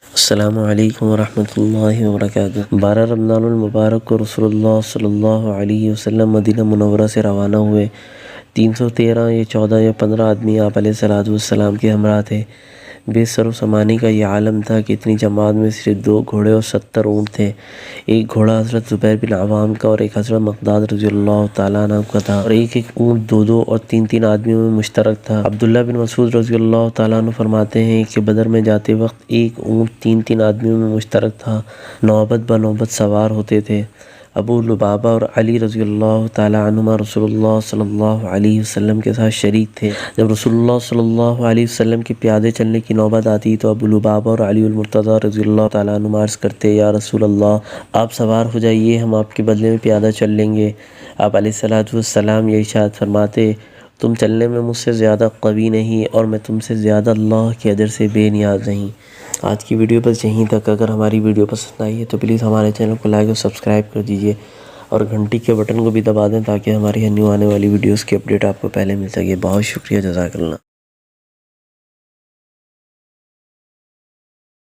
السلام علیکم ورحمۃ اللہ وبرکاتہ۔ 12 رمضان المبارک کو رسول اللہ صلی اللہ علیہ وسلم مدینہ منورہ سے روانہ ہوئے۔ 313 یا 14 یا 15 آدمی آپ علیہ السلام کے ہمراہ تھے۔ بے سر و سامانی کا یہ عالم تھا کہ اتنی جماعت میں صرف 2 گھوڑے اور 70 اونٹ تھے۔ ایک گھوڑا حضرت زبیر بن عوام کا اور ایک حضرت مقداد رضی اللہ تعالیٰ عنہ کا تھا، اور ایک اونٹ 2 اور 3 آدمیوں میں مشترک تھا۔ عبداللہ بن مسعود رضی اللہ تعالیٰ عنہ فرماتے ہیں کہ بدر میں جاتے وقت ایک اونٹ 3 آدمیوں میں مشترک تھا، نوبت بنوبت سوار ہوتے تھے۔ ابو لبابہ اور علی رضی اللہ تعالیٰ عنہما رسول اللہ صلی اللہ علیہ وسلم کے ساتھ شریک تھے۔ جب رسول اللہ صلی اللہ علیہ وسلم کے پیادے چلنے کی نوبت آتی تو ابو لبابہ اور علی المرتضیٰ رضی اللہ تعالیٰ عنہما عرض کرتے، یا رسول اللہ، آپ سوار ہو جائیے، ہم آپ کے بدلے میں پیادہ چل لیں گے۔ آپ علیہ السلام یہ ارشاد فرماتے، تم چلنے میں مجھ سے زیادہ قوی نہیں اور میں تم سے زیادہ اللہ کے اجر سے بے نیاز نہیں۔ آج کی ویڈیو بس یہیں تک۔ اگر ہماری ویڈیو پسند آئی ہے تو پلیز ہمارے چینل کو لائک اور سبسکرائب کر دیجیے، اور گھنٹی کے بٹن کو بھی دبا دیں تاکہ ہماری نیو آنے والی ویڈیوز کی اپڈیٹ آپ کو پہلے مل سکے۔ بہت شکریہ، جزاک اللہ۔